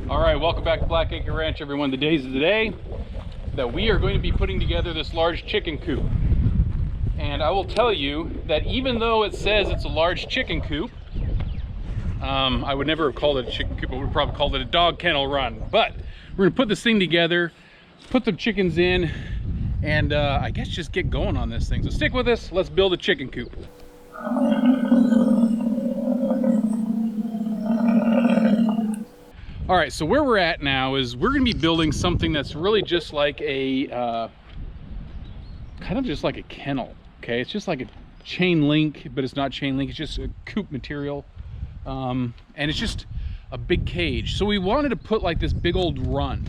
All right, welcome back to Blackacre Ranch, everyone. The days of today that we are going to be putting together this large chicken coop. And I will tell you that even though it says it's a large chicken coop, I would never have called it a chicken coop. I would probably called it a dog kennel run. But we're gonna put this thing together, put the chickens in, and I guess just get going on this thing. So stick with us, let's build a chicken coop. All right, so where we're at now is we're gonna be building something that's really just like a, kind of just like a kennel, okay? It's just like a chain link, but it's not chain link, it's just a coop material. And it's just a big cage. So we wanted to put like this big old run.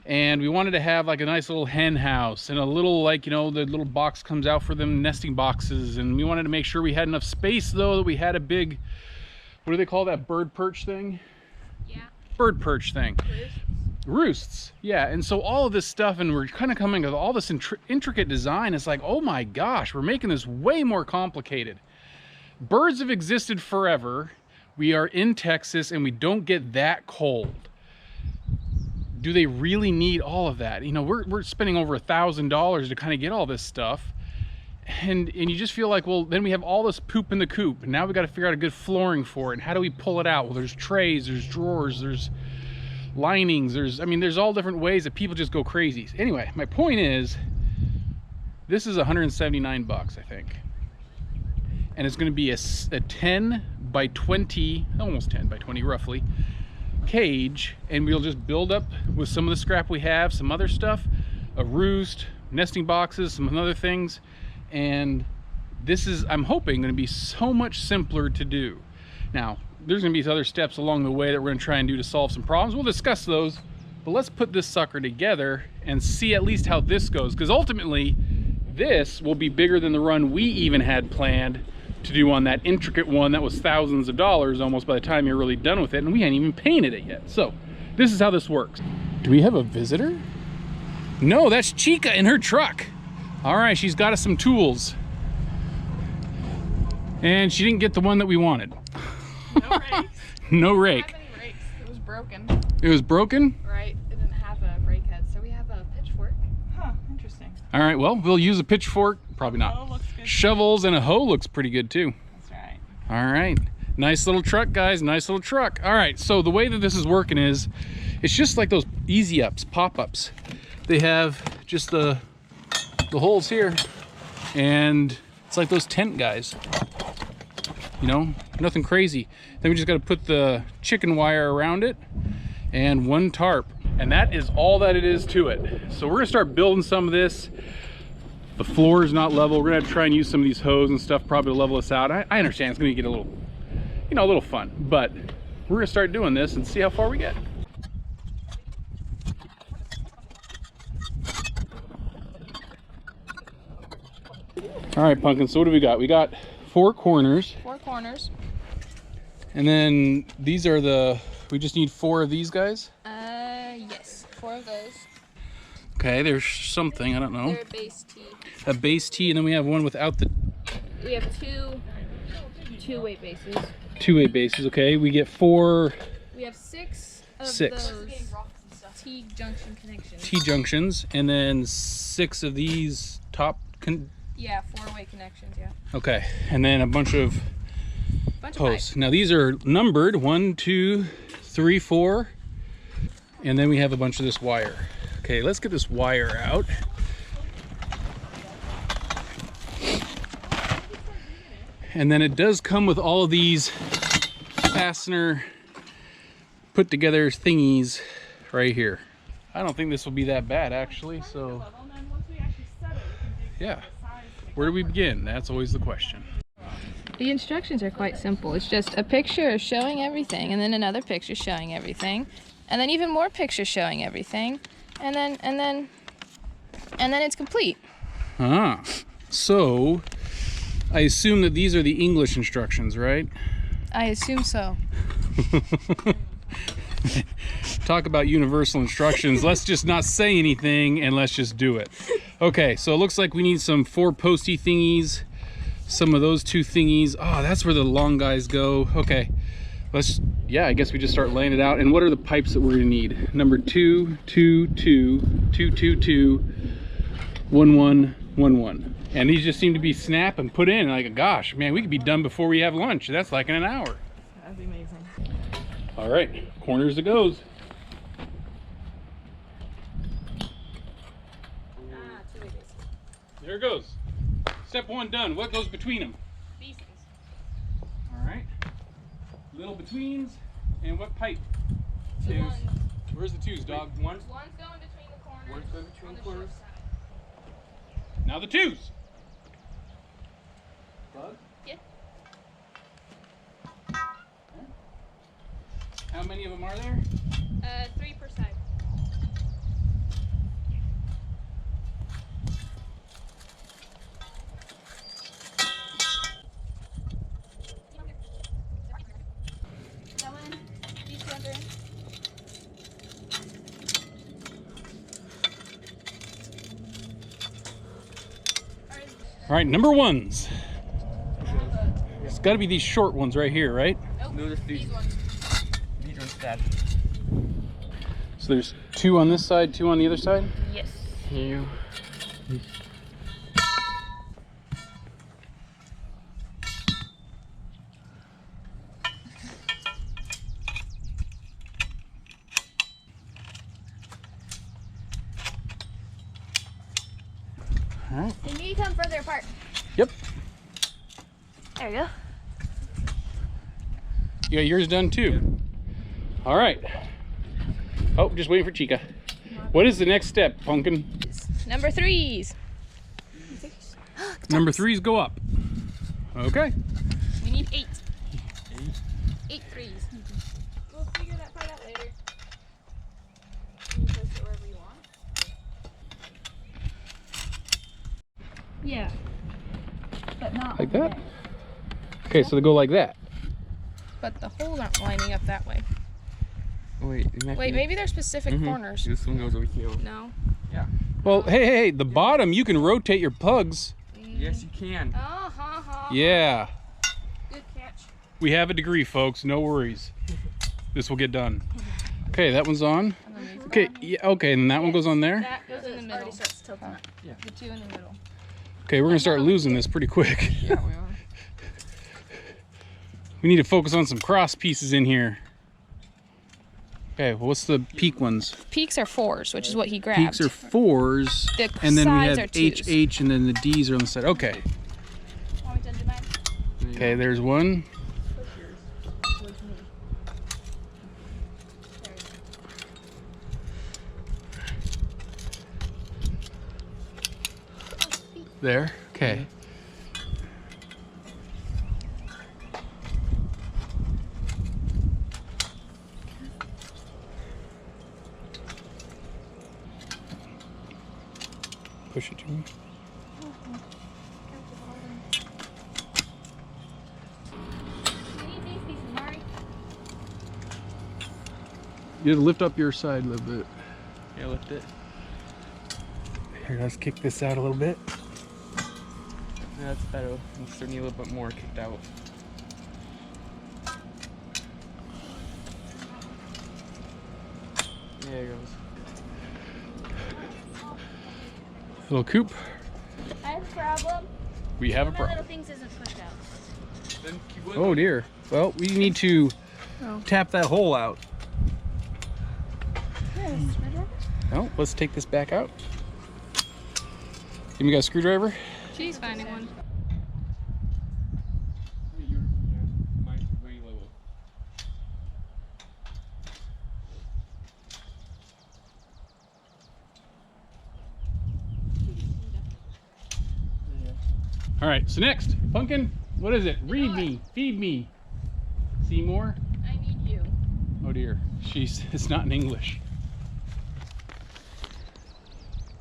And we wanted to have like a nice little hen house and a little, like, you know, the little box comes out for them nesting boxes. And we wanted to make sure we had enough space though, that we had a big, what do they call that, bird perch thing? Yeah. Bird perch thing. Roosts. Yeah. And so all of this stuff, and we're kind of coming with all this intricate design. It's like, oh my gosh, we're making this way more complicated. Birds have existed forever. We are in Texas and we don't get that cold. Do they really need all of that? You know, we're spending over $1,000 to kind of get all this stuff. And you just feel like, well, then we have all this poop in the coop, and now we got to figure out a good flooring for it. And how do we pull it out? Well, there's trays, there's drawers, there's linings, there's all different ways that people just go crazy. Anyway, my point is, this is 179 bucks, I think. And it's going to be a 10 by 20, almost 10 by 20 roughly, cage. And we'll just build up with some of the scrap we have, some other stuff, a roost, nesting boxes, some other things. And this is, I'm hoping, going to be so much simpler to do. Now, there's going to be other steps along the way that we're going to try and do to solve some problems. We'll discuss those, but let's put this sucker together and see at least how this goes, because ultimately this will be bigger than the run we even had planned to do on that intricate one that was thousands of dollars almost by the time you're really done with it, and we hadn't even painted it yet. So this is how this works. Do we have a visitor? No, that's Chica in her truck. All right, she's got us some tools. And she didn't get the one that we wanted. No rakes. No rake. We didn't have any rakes. It was broken. It was broken? Right, it didn't have a rake head, so we have a pitchfork. Huh, interesting. All right, well, we'll use a pitchfork. Probably not. Oh, looks good. Shovels and a hoe looks pretty good too. That's right. All right, nice little truck, guys, nice little truck. All right, so the way that this is working is, it's just like those easy ups, pop-ups. They have just the holes here, and it's like those tent guys, you know, nothing crazy. Then we just got to put the chicken wire around it and one tarp, and that is all that it is to it. So we're gonna start building some of this. The floor is not level. We're gonna have to try and use some of these hoses and stuff probably to level us out. I understand it's gonna get a little, you know, a little fun, but we're gonna start doing this and see how far we get. All right, Pumpkin, so what do we got? We got 4 corners. 4 corners. And then these are we just need 4 of these guys? Yes, 4 of those. Okay, there's something, I don't know. They're a base tee. A base tee, and then we have one without the... We have two-way bases. 2-way bases, okay. We get 4... We have 6 of 6. those T-junction connections. T-junctions, and then 6 of these top... Yeah, 4-way connections, yeah. Okay, and then a bunch of posts. Now these are numbered 1, 2, 3, 4, and then we have a bunch of this wire. Okay, let's get this wire out. And then it does come with all of these fastener put together thingies right here. I don't think this will be that bad actually, so yeah. Where do we begin? That's always the question. The instructions are quite simple. It's just a picture showing everything, and then another picture showing everything, and then even more pictures showing everything, and then it's complete. Ah, so I assume that these are the English instructions, right? I assume so. Talk about universal instructions. Let's just not say anything and let's just do it. Okay, so it looks like we need some 4 posty thingies, some of those 2 thingies. Oh, that's where the long guys go. Okay, let's yeah, I guess we just start laying it out. And what are the pipes that we're gonna need? Number 2, 2, 2, 2, 2, 2, 1, 1, 1, 1. And these just seem to be snap and put in. Like, gosh, man, we could be done before we have lunch. That's like in an hour. That'd be amazing. All right, corners it goes. There it goes. Step 1 done. What goes between them? Bisons. All right. Little betweens. And what pipe? The Twos. ones. Where's the 2s, dog? One. One's going between the corners. One's going between on the corners. short side. Now the 2s. Bug? Yeah. How many of them are there? 3 per side. That one, these two under in. All right, number 1s. It's got to be these short ones right here, right? Nope. No, just these these. ones. These ones bad. So there's 2 on this side, 2 on the other side? Yes. Here. All right. They need to come further apart. Yep. There you go. You got yours done too. All right. Oh, just waiting for Chica. What is the next step, Pumpkin? Number 3s. Number 3s go up. Okay. We need 8. 8 threes. We'll figure that part out later. You can place it wherever you want. Yeah. But not Like that? Okay, so they go like that. But the holes aren't lining up that way. Wait, Wait, maybe they're specific corners. This one goes over here. No. Yeah. Well, hey, the bottom, you can rotate your pugs. Yes, you can. Yeah. Good catch. We have a degree, folks. No worries. This will get done. Okay, that one's on. Okay, yeah, okay, and that one goes on there. That goes in the middle. Starts tilting up. Yeah. The 2 in the middle. Okay, we're gonna start losing this pretty quick. Yeah, we are. We need to focus on some cross pieces in here. Okay, well, what's the peak ones? Peaks are 4s, which is what he grabbed. Peaks are 4s, The and then we sides have are 2s. HH, and then the D's are on the side. Okay. Want me to undo mine? Okay, there's one. There. Okay. Push it to me. You have to lift up your side a little bit. Yeah, lift it. Here, let's kick this out a little bit. Yeah, that's better. I'm still need a little bit more kicked out. There it goes. Little Coop. I have a problem. We have a One of my problem. little things isn't pushed out. Then keep Oh dear. Well, we need to tap that hole out. Oh, let's take this back out. You got a screwdriver? She's finding one. Mine's very low. All right, so next, Pumpkin, what is it? Read me, feed me. Seymour? I need you. Oh dear, it's not in English.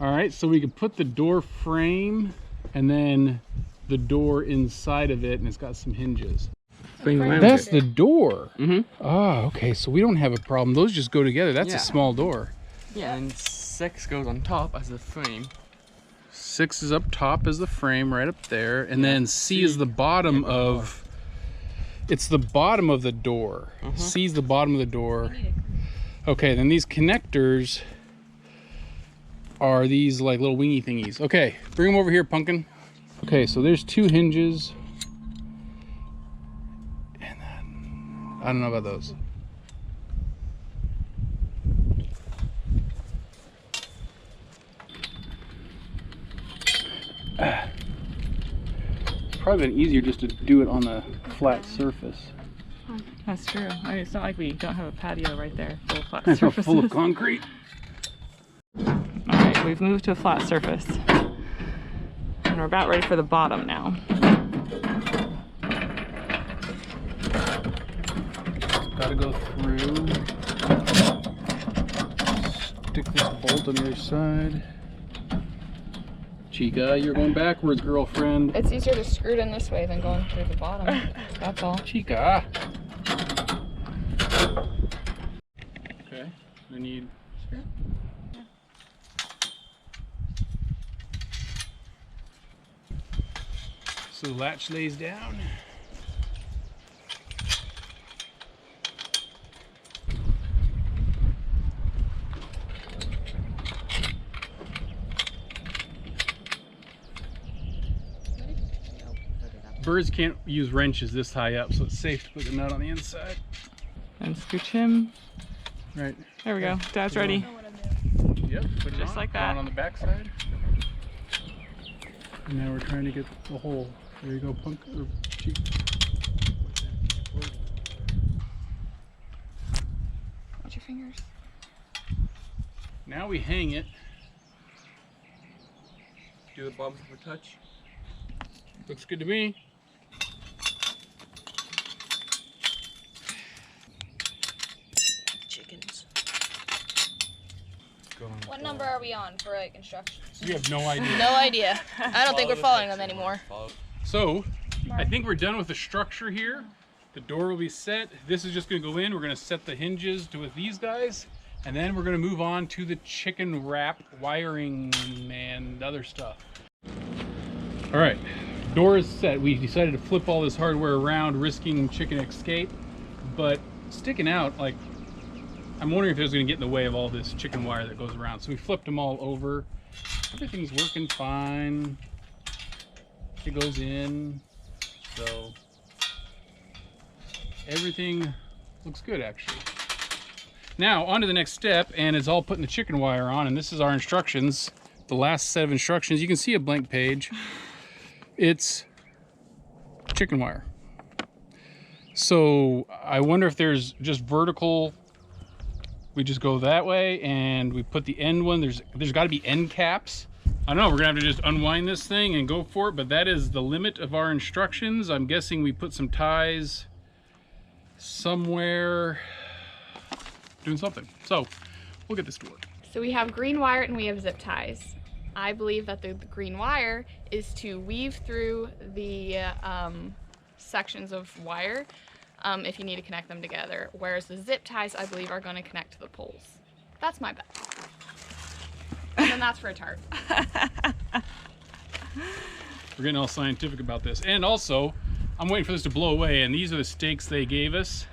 All right, so we can put the door frame and then the door inside of it, and it's got some hinges. That's the door. Mm-hmm. Oh, okay, so we don't have a problem. Those just go together. That's Yeah. a small door. Yeah, and 6 goes on top as the frame. 6 is up top as the frame right up there, and then C is the bottom of It's the bottom of the door. Sees the bottom of the door. Okay, then these connectors are these like little wingy thingies. Okay, bring them over here, Pumpkin. Okay, so there's 2 hinges. And then, I don't know about those. Probably been easier just to do it on the flat surface. That's true. I mean, it's not like we don't have a patio right there full of flat surfaces. Full of concrete. Alright, we've moved to a flat surface. And we're about ready for the bottom now. Gotta go through. Stick this bolt on the other side. Chica, you're going backwards, girlfriend. It's easier to screw it in this way than going through the bottom. That's all. Chica. Okay, I need screw. Yeah. So the latch lays down. Birds can't use wrenches this high up, so it's safe to put the nut on the inside. And scooch him. Right. There we go. Dad's ready. Yep, put it Just on. like that. On the back side. And now we're trying to get the hole. There you go, Punk. Or Cheek. Watch your fingers. Now we hang it. Do the bottom for a touch. Looks good to me. Chickens. What number are we on for like instructions? You have no idea. No idea. I don't think we're following them anymore. So, I think we're done with the structure here. The door will be set. This is just going to go in. We're going to set the hinges with these guys. And then we're going to move on to the chicken wrap, wiring, and other stuff. All right, door is set. We decided to flip all this hardware around, risking chicken escape. But sticking out, like, I'm wondering if it was going to get in the way of all this chicken wire that goes around. So we flipped them all over. Everything's working fine. It goes in. So everything looks good, actually. Now, on to the next step, and it's all putting the chicken wire on, and this is our instructions. The last set of instructions. You can see a blank page. It's chicken wire. So I wonder if there's just vertical. We just go that way and we put the end one. There's got to be end caps. I don't know, we're gonna have to just unwind this thing and go for it, but that is the limit of our instructions. I'm guessing we put some ties somewhere, doing something. So we'll get this to work. So we have green wire and we have zip ties. I believe that the green wire is to weave through the sections of wire if you need to connect them together, whereas the zip ties, I believe, are going to connect to the poles. That's my bet. And then that's for a tart. We're getting all scientific about this. And also, I'm waiting for this to blow away, and these are the stakes they gave us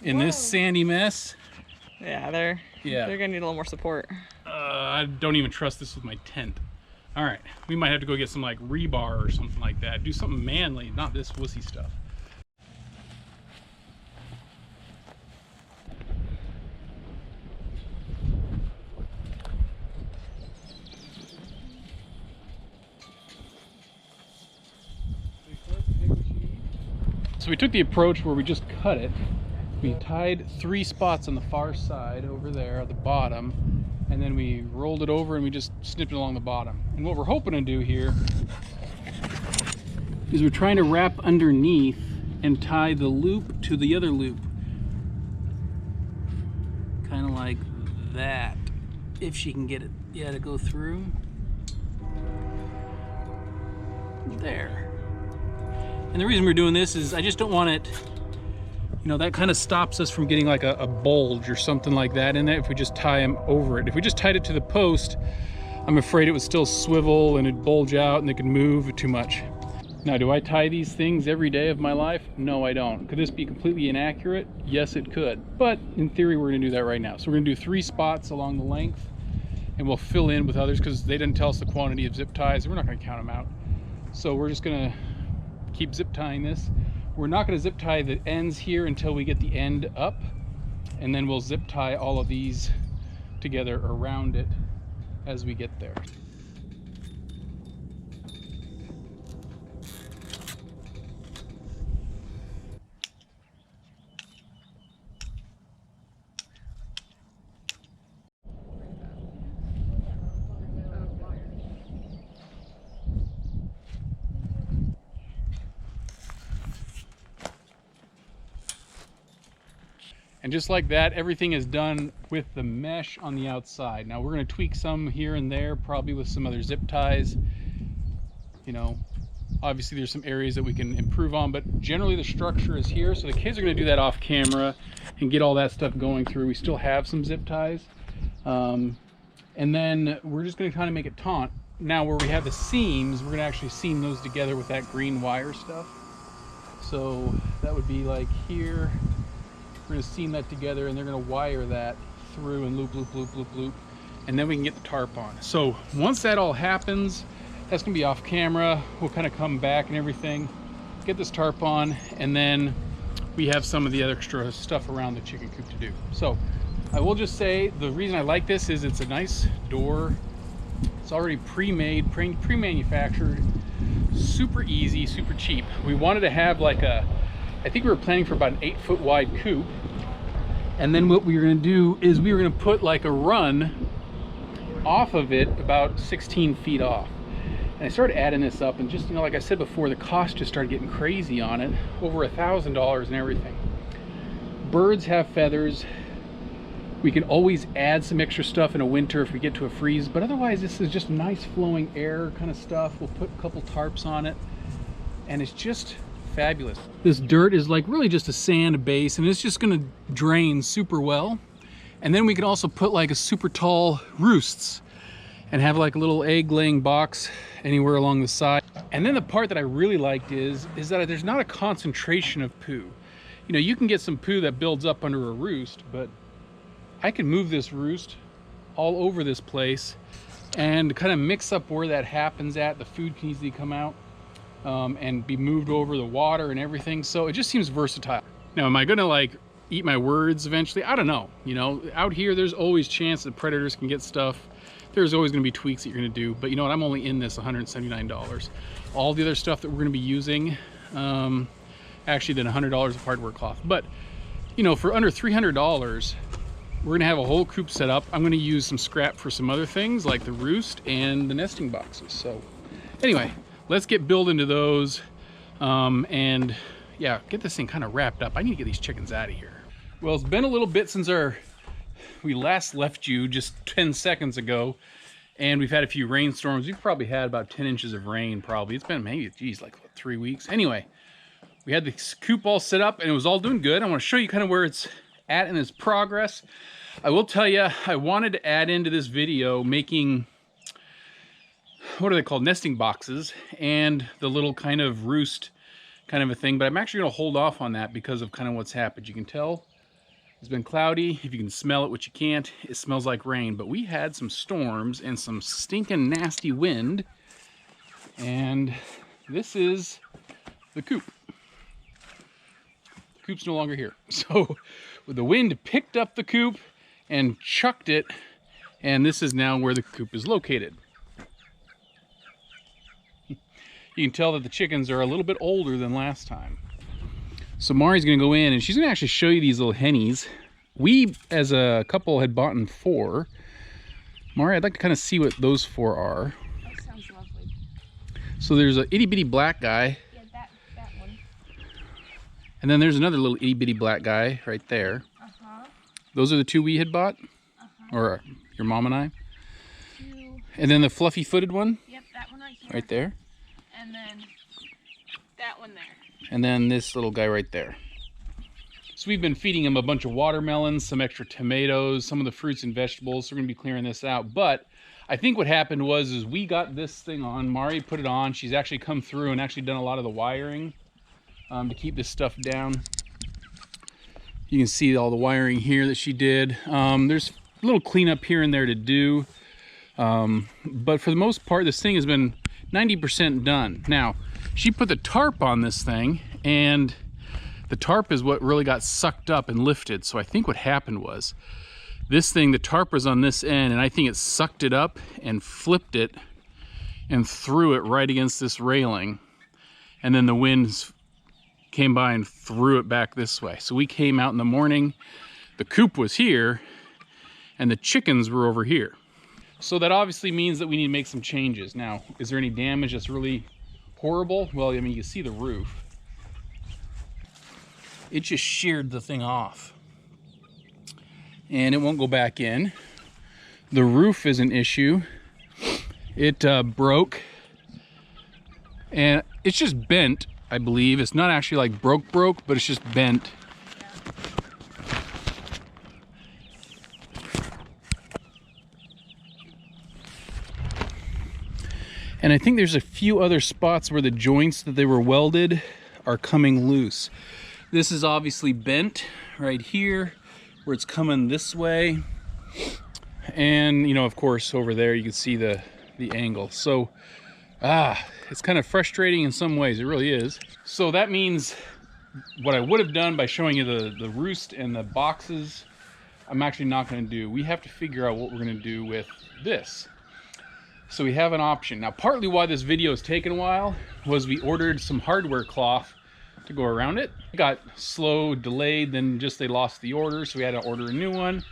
in this sandy mess. Yeah, they're gonna need a little more support. I don't even trust this with my tent. All right, we might have to go get some like rebar or something like that. Do something manly, not this wussy stuff. So we took the approach where we just cut it. We tied 3 spots on the far side over there at the bottom, and then we rolled it over and we just snipped it along the bottom. And what we're hoping to do here is we're trying to wrap underneath and tie the loop to the other loop. Kind of like that, if she can get it, to go through. There. And the reason we're doing this is I just don't want it, that kind of stops us from getting like a bulge or something like that in there if we just tie them over it. If we just tied it to the post, I'm afraid it would still swivel and it'd bulge out and it could move too much. Now, do I tie these things every day of my life? No, I don't. Could this be completely inaccurate? Yes, it could. But in theory, we're gonna do that right now. So we're gonna do 3 spots along the length, and we'll fill in with others because they didn't tell us the quantity of zip ties. We're not gonna count them out. So we're just gonna keep zip tying this. We're not gonna zip tie the ends here until we get the end up, and then we'll zip tie all of these together around it as we get there. And just like that, everything is done with the mesh on the outside. Now we're going to tweak some here and there, probably with some other zip ties. You know, obviously there's some areas that we can improve on, but generally the structure is here. So the kids are going to do that off camera and get all that stuff going through. We still have some zip ties. And then we're just going to kind of make it taut. Now where we have the seams, we're going to actually seam those together with that green wire stuff. So that would be like here. We're going to seam that together, and they're going to wire that through and loop, loop, loop, loop, loop, and then we can get the tarp on. So once that all happens, that's going to be off camera. We'll kind of come back and everything, get this tarp on, and then we have some of the other extra stuff around the chicken coop to do. So I will just say the reason I like this is it's a nice door. It's already pre-made, pre-manufactured, super easy, super cheap. We wanted to have like I think we were planning for about an 8-foot wide coop. And then what we were going to do is we were going to put like a run off of it about 16 feet off. And I started adding this up, and just, you know, like I said before, the cost just started getting crazy on it, over $1,000 and everything. Birds have feathers. We can always add some extra stuff in a winter if we get to a freeze, but otherwise this is just nice flowing air kind of stuff. We'll put a couple tarps on it, and it's just fabulous. This dirt is like really just a sand base, and it's just going to drain super well. And then we can also put like a super tall roosts and have like a little egg laying box anywhere along the side. And then the part that I really liked is that there's not a concentration of poo. You know, you can get some poo that builds up under a roost, but I can move this roost all over this place and kind of mix up where that happens at. The food can easily come out and be moved over the water and everything. So it just seems versatile. Now, am I gonna like eat my words eventually? I don't know. You know, out here there's always chance that predators can get stuff. There's always going to be tweaks that you're going to do, but you know what, I'm only in this $179. All the other stuff that we're going to be using, actually then $100 of hardware cloth. But you know, for under $300 we're going to have a whole coop set up. I'm going to use some scrap for some other things like the roost and the nesting boxes. So anyway, let's get building to those, and yeah, get this thing kind of wrapped up. I need to get these chickens out of here. Well, it's been a little bit since we last left you just 10 seconds ago, and we've had a few rainstorms. We've probably had about 10 inches of rain probably. It's been maybe, geez, like what, 3 weeks. Anyway, we had the coop all set up and it was all doing good. I want to show you kind of where it's at in its progress. I will tell you, I wanted to add into this video making, what are they called, nesting boxes, and the little kind of roost kind of a thing, but I'm actually going to hold off on that because of kind of what's happened. You can tell it's been cloudy. If you can smell it, which you can't, it smells like rain. But we had some storms and some stinking nasty wind. And this is the coop. The coop's no longer here. So the wind picked up the coop and chucked it. And this is now where the coop is located. You can tell that the chickens are a little bit older than last time. So Mari's gonna go in and she's gonna actually show you these little hennies. We, as a couple, had bought 4. Mari, I'd like to kind of see what those 4 are. That sounds lovely. So there's a itty bitty black guy. Yeah, that one. And then there's another little itty bitty black guy right there. Uh-huh. Those are the 2 we had bought? Uh-huh. Or your mom and I? 2. And then the fluffy footed one? Yep, that one right here. Right there. And then that one there. And then this little guy right there. So we've been feeding him a bunch of watermelons, some extra tomatoes, some of the fruits and vegetables. So we're gonna be clearing this out. But I think what happened was is we got this thing on, Mari put it on. She's actually come through and actually done a lot of the wiring to keep this stuff down. You can see all the wiring here that she did. There's a little cleanup here and there to do. But for the most part, this thing has been 90% done. Now, she put the tarp on this thing, and the tarp is what really got sucked up and lifted. So I think what happened was this thing, the tarp was on this end, and I think it sucked it up and flipped it and threw it right against this railing. And then the winds came by and threw it back this way. So we came out in the morning, the coop was here, and the chickens were over here. So that obviously means that we need to make some changes. Now, is there any damage that's really horrible? Well, I mean, you can see the roof. It just sheared the thing off. And it won't go back in. The roof is an issue. It broke. And it's just bent, I believe. It's not actually like broke, but it's just bent. And I think there's a few other spots where the joints that they were welded are coming loose. This is obviously bent right here, where it's coming this way. And, you know, of course, over there you can see the angle. So, it's kind of frustrating in some ways, it really is. So that means what I would have done by showing you the roost and the boxes, I'm actually not gonna do. We have to figure out what we're gonna do with this. So we have an option. Now, partly why this video is taking a while was we ordered some hardware cloth to go around it. It got slow, delayed, then just they lost the order, so we had to order a new one.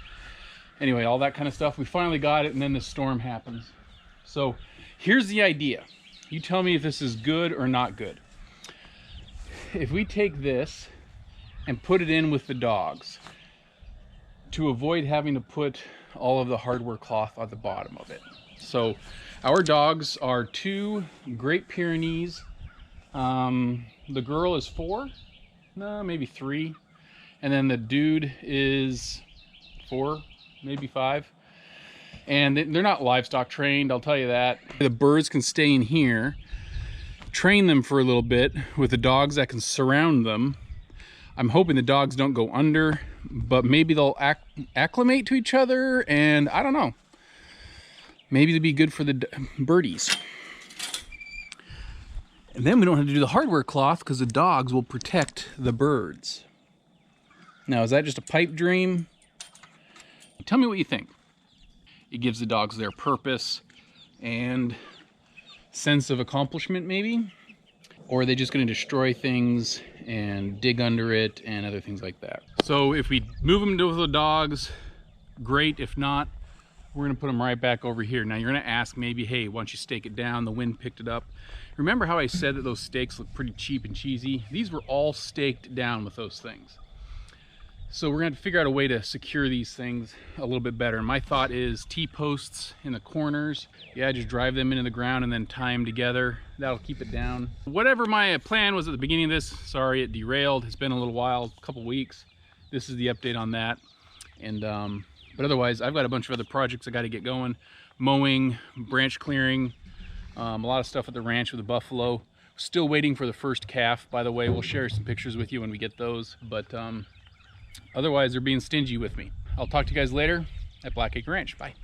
Anyway, all that kind of stuff. We finally got it, and then the storm happens. So here's the idea. You tell me if this is good or not good. If we take this and put it in with the dogs to avoid having to put all of the hardware cloth on the bottom of it. So our dogs are 2 Great Pyrenees. The girl is 4, no, maybe 3. And then the dude is 4, maybe 5. And they're not livestock trained, I'll tell you that. The birds can stay in here, train them for a little bit with the dogs that can surround them. I'm hoping the dogs don't go under, but maybe they'll acclimate to each other, and I don't know. Maybe it'd be good for the birdies. And then we don't have to do the hardware cloth because the dogs will protect the birds. Now, is that just a pipe dream? Tell me what you think. It gives the dogs their purpose and sense of accomplishment, maybe? Or are they just going to destroy things and dig under it and other things like that? So if we move them to the dogs, great. If not, we're going to put them right back over here. Now you're going to ask maybe, hey, why don't you stake it down? The wind picked it up. Remember how I said that those stakes look pretty cheap and cheesy? These were all staked down with those things. So we're going to figure out a way to secure these things a little bit better. And my thought is T-posts in the corners. Yeah, just drive them into the ground and then tie them together. That'll keep it down. Whatever my plan was at the beginning of this, sorry, it derailed. It's been a little while, a couple weeks. This is the update on that. And but otherwise, I've got a bunch of other projects I got to get going. Mowing, branch clearing, a lot of stuff at the ranch with the buffalo. Still waiting for the first calf, by the way. We'll share some pictures with you when we get those. But otherwise, they're being stingy with me. I'll talk to you guys later at Blackacre Ranch. Bye.